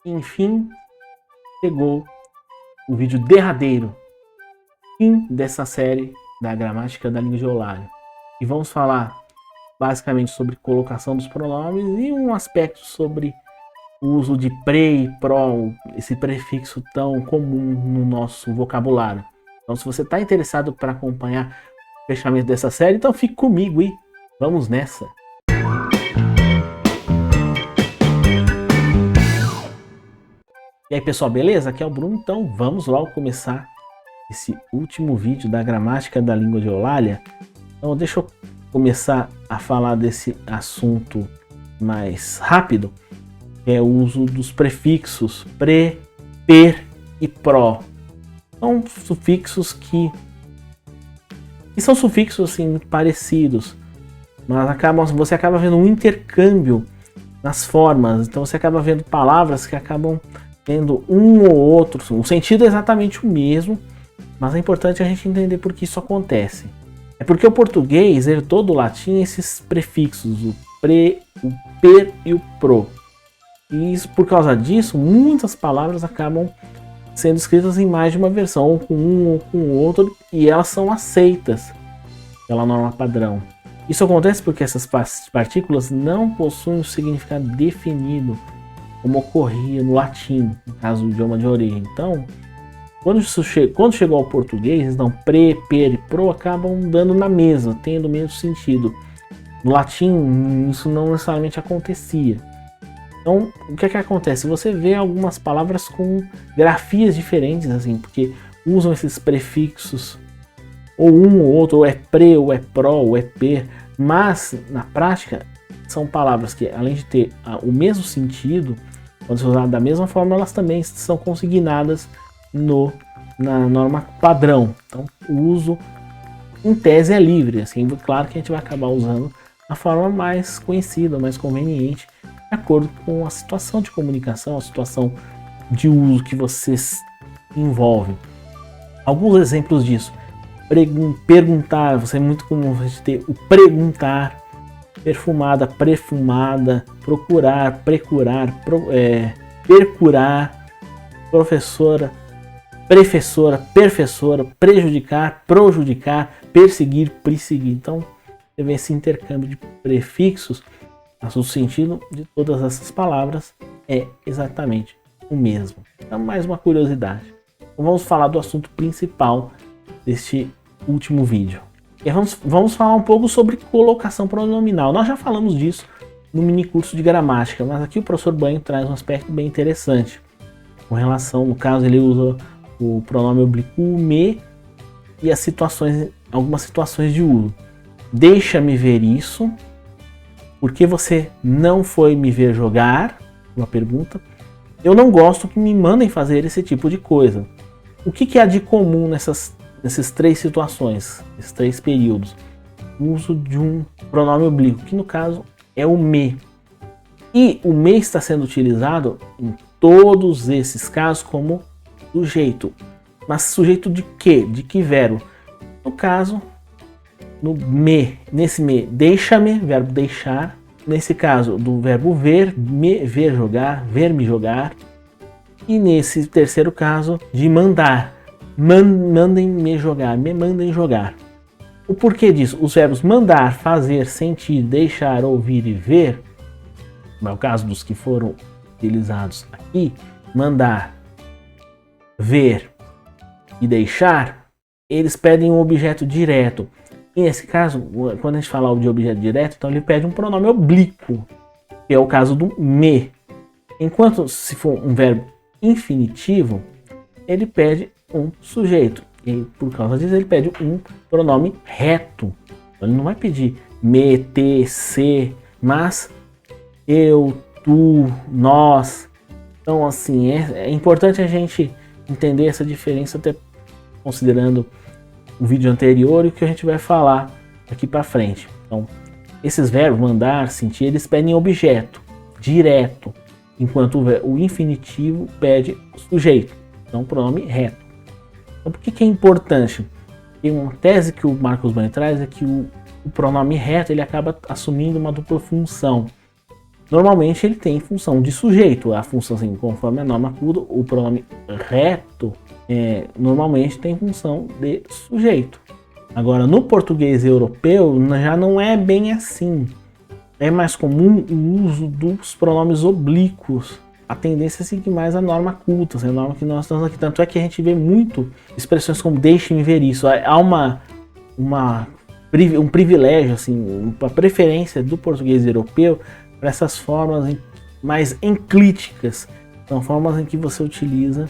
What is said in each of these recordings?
Enfim, chegou o vídeo derradeiro, fim dessa série da gramática da língua de Eulália. E vamos falar basicamente sobre colocação dos pronomes e um aspecto sobre o uso de pre e pro, esse prefixo tão comum no nosso vocabulário. Então, se você está interessado para acompanhar o fechamento dessa série, então fique comigo e vamos nessa! E aí pessoal, beleza? Aqui é o Bruno, então vamos logo começar esse último vídeo da gramática da língua de Eulália. Então deixa eu começar a falar desse assunto mais rápido, que é o uso dos prefixos pre, per e pro. São sufixos que são sufixos assim muito parecidos, mas você acaba vendo um intercâmbio nas formas, então você acaba vendo palavras que acabam tendo um ou outro, o sentido é exatamente o mesmo, mas é importante a gente entender por que isso acontece. É porque o português herdou do latim esses prefixos, o pre, o per e o pro. E isso, por causa disso, muitas palavras acabam sendo escritas em mais de uma versão, ou com um ou com outro, e elas são aceitas pela norma padrão. Isso acontece porque essas partículas não possuem um significado definido, como ocorria no latim, no caso do idioma de origem. Então, quando chegou ao português, então pre, per e pro acabam dando na mesma, tendo o mesmo sentido. No latim, isso não necessariamente acontecia. Então, o que acontece? Você vê algumas palavras com grafias diferentes, assim, porque usam esses prefixos, ou um ou outro, ou é pre, ou é pro, ou é per, mas, na prática, são palavras que, além de ter o mesmo sentido, quando são usadas da mesma forma, elas também são consignadas na norma padrão. Então, o uso, em tese, é livre. Assim, claro que a gente vai acabar usando a forma mais conhecida, mais conveniente, de acordo com a situação de comunicação, a situação de uso que vocês envolvem. Alguns exemplos disso. Perguntar, você é muito comum a gente ter o perguntar, perfumada, prefumada, procurar, precurar, percurar, professora, professora, perfessora, prejudicar, projudicar, perseguir, perseguir. Então, você vê esse intercâmbio de prefixos, mas o sentido de todas essas palavras é exatamente o mesmo. Então, mais uma curiosidade. Então, vamos falar do assunto principal deste último vídeo. E vamos falar um pouco sobre colocação pronominal. Nós já falamos disso no mini curso de gramática, mas aqui o professor Banho traz um aspecto bem interessante. Com relação, no caso, ele usa o pronome oblíquo me e algumas situações de uso. Deixa-me ver isso. Por que você não foi me ver jogar? Uma pergunta. Eu não gosto que me mandem fazer esse tipo de coisa. O que há de comum nessas três situações, esses três períodos? O uso de um pronome oblíquo, que no caso é o me. E o me está sendo utilizado em todos esses casos como sujeito. Mas sujeito de quê? De que verbo? No caso, nesse me, deixa-me, verbo deixar. Nesse caso, do verbo ver, me ver jogar, ver-me jogar. E nesse terceiro caso, de mandar. Mandem-me jogar, me mandem jogar. O porquê disso? Os verbos mandar, fazer, sentir, deixar, ouvir e ver, no é caso dos que foram utilizados aqui, mandar, ver e deixar, eles pedem um objeto direto. E nesse caso, quando a gente fala de objeto direto, então ele pede um pronome oblíquo, que é o caso do me. Enquanto se for um verbo infinitivo, ele pede um sujeito. E por causa disso ele pede um pronome reto. Então, ele não vai pedir me, te, se, mas eu, tu, nós. Então assim, é importante a gente entender essa diferença, até considerando o vídeo anterior e o que a gente vai falar aqui para frente. Então, esses verbos, mandar, sentir, eles pedem objeto direto, enquanto o infinitivo pede sujeito, então pronome reto. Então, por que é importante? Tem uma tese que o Marcos Banho traz, é que o pronome reto ele acaba assumindo uma dupla função. normalmente ele tem função de sujeito. A função, assim, conforme a norma culta, o pronome reto normalmente tem função de sujeito. Agora, no português europeu já não é bem assim. É mais comum o uso dos pronomes oblíquos. A tendência é seguir mais a norma culta, a norma que nós estamos aqui. Tanto é que a gente vê muito expressões como deixe-me ver isso. Há um privilégio, assim, uma preferência do português europeu para essas formas mais enclíticas. São formas em que você utiliza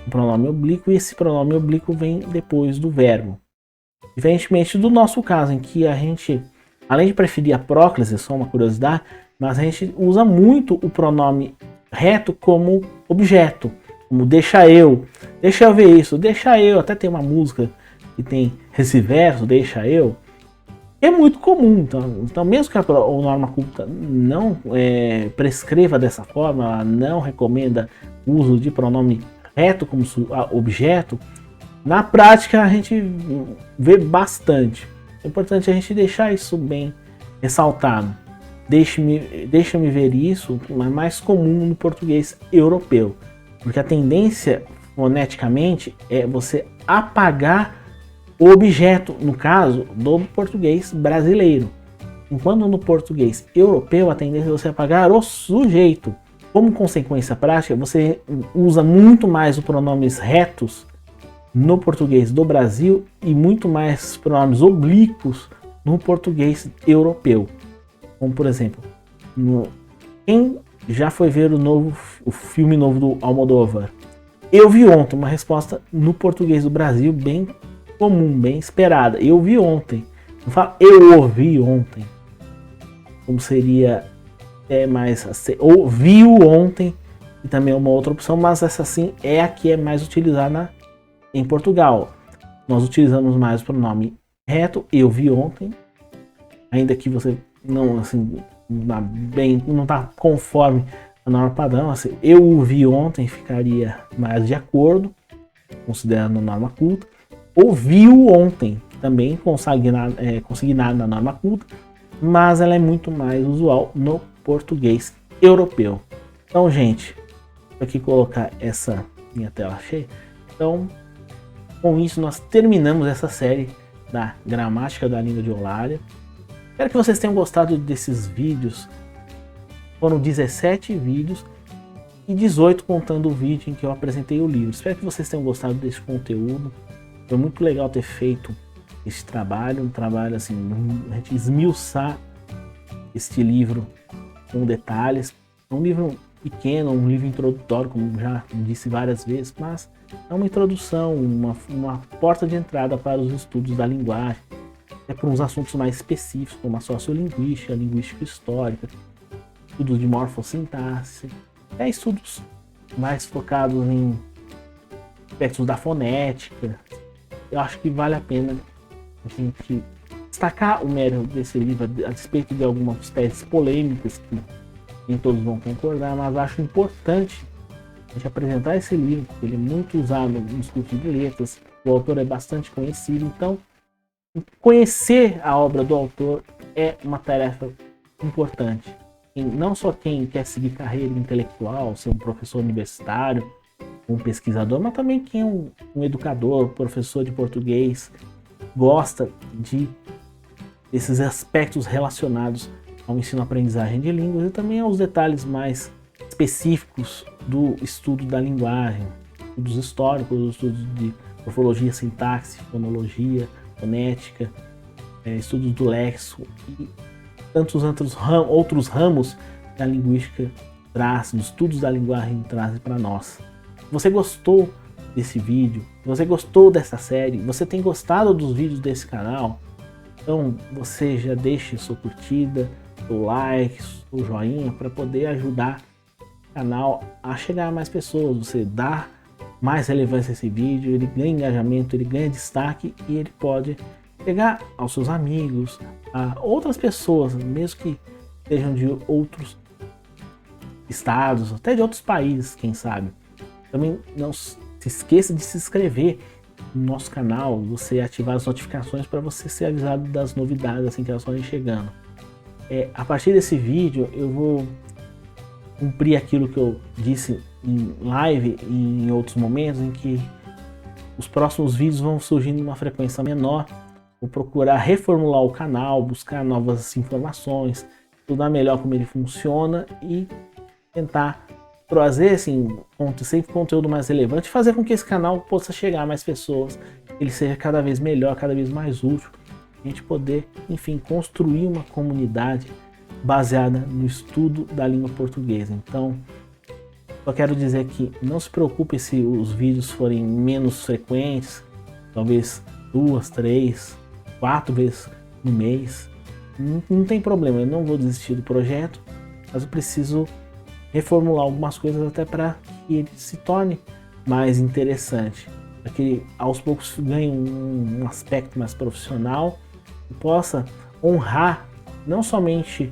o pronome oblíquo e esse pronome oblíquo vem depois do verbo. Diferentemente do nosso caso, em que a gente, além de preferir a próclise, só uma curiosidade, mas a gente usa muito o pronome reto como objeto, como deixa eu ver isso, deixa eu, até tem uma música que tem esse verso, deixa eu, é muito comum. Então mesmo que a norma culta não prescreva dessa forma, ela não recomenda o uso de pronome reto como objeto, na prática a gente vê bastante. É importante a gente deixar isso bem ressaltado. Deixa-me ver isso, é mais comum no português europeu, porque a tendência foneticamente é você apagar o objeto, no caso do português brasileiro, enquanto no português europeu a tendência é você apagar o sujeito. Como consequência prática, você usa muito mais os pronomes retos no português do Brasil e muito mais pronomes oblíquos no português europeu. Como por exemplo, quem já foi ver o filme novo do Almodóvar? Eu vi ontem, uma resposta no português do Brasil bem comum, bem esperada. Eu vi ontem. Não fala eu ouvi ontem. Como seria mais ou viu ontem, e também é uma outra opção, mas essa sim é a que é mais utilizada em Portugal. Nós utilizamos mais o pronome reto, eu vi ontem, ainda que você não está conforme a norma padrão, assim, eu o vi ontem ficaria mais de acordo, considerando a norma culta, ou viu ontem, também consignado na norma culta, mas ela é muito mais usual no português europeu. Então, gente, vou aqui colocar essa minha tela cheia. Então, com isso, nós terminamos essa série da gramática da língua de Eulália. Espero que vocês tenham gostado desses vídeos. Foram 17 vídeos e 18 contando o vídeo em que eu apresentei o livro. Espero que vocês tenham gostado desse conteúdo. Foi muito legal ter feito esse trabalho, um trabalho assim, a gente esmiuçar este livro com detalhes. É um livro pequeno, um livro introdutório, como já disse várias vezes, mas é uma introdução, uma porta de entrada para os estudos da linguagem, para uns assuntos mais específicos, como a sociolinguística, a linguística histórica, estudos de morfossintaxe, estudos mais focados em aspectos da fonética. Eu acho que vale a pena a gente destacar o mérito desse livro, a despeito de algumas teses polêmicas que nem todos vão concordar, mas acho importante a gente apresentar esse livro, porque ele é muito usado nos cursos de letras, o autor é bastante conhecido, então conhecer a obra do autor é uma tarefa importante. E não só quem quer seguir carreira intelectual, ser um professor universitário, um pesquisador, mas também quem é um educador, professor de português, gosta desses aspectos relacionados ao ensino-aprendizagem de línguas e também aos detalhes mais específicos do estudo da linguagem, estudos históricos, estudos de morfologia, sintaxe, fonologia, fonética, estudos do léxico e tantos outros ramos da linguística trazem, estudos da linguagem trazem para nós. Se você gostou desse vídeo, se você gostou dessa série, você tem gostado dos vídeos desse canal, então você já deixe sua curtida, seu like, seu joinha para poder ajudar o canal a chegar a mais pessoas. Você dá mais relevância a esse vídeo, ele ganha engajamento, ele ganha destaque e ele pode chegar aos seus amigos, a outras pessoas, mesmo que sejam de outros estados, até de outros países, quem sabe. Também não se esqueça de se inscrever no nosso canal, você ativar as notificações para você ser avisado das novidades assim que elas forem chegando. A partir desse vídeo eu vou cumprir aquilo que eu disse em live e em outros momentos, em que os próximos vídeos vão surgindo numa frequência menor. Vou procurar reformular o canal, buscar novas informações, estudar melhor como ele funciona e tentar trazer assim, sempre conteúdo mais relevante, fazer com que esse canal possa chegar a mais pessoas, ele seja cada vez melhor, cada vez mais útil, a gente poder, enfim, construir uma comunidade baseada no estudo da língua portuguesa. Então, só quero dizer que não se preocupe se os vídeos forem menos frequentes, talvez 2, 3, 4 vezes no mês, não tem problema, eu não vou desistir do projeto, mas eu preciso reformular algumas coisas até para que ele se torne mais interessante, para que aos poucos ganhe um aspecto mais profissional e possa honrar não somente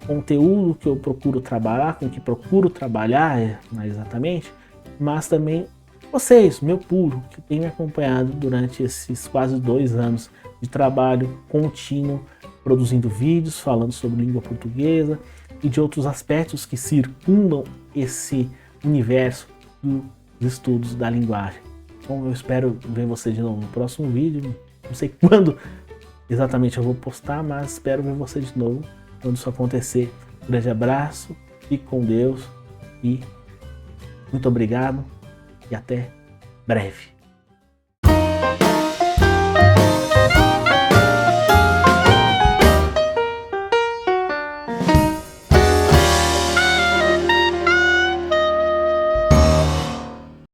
o conteúdo que eu procuro trabalhar, com que procuro trabalhar mais exatamente, mas também vocês, meu público, que tem me acompanhado durante esses quase 2 anos de trabalho contínuo, produzindo vídeos, falando sobre língua portuguesa e de outros aspectos que circundam esse universo dos estudos da linguagem. Então eu espero ver você de novo no próximo vídeo. Não sei quando exatamente eu vou postar, mas espero ver você de novo quando isso acontecer. Um grande abraço, fique com Deus e muito obrigado e até breve.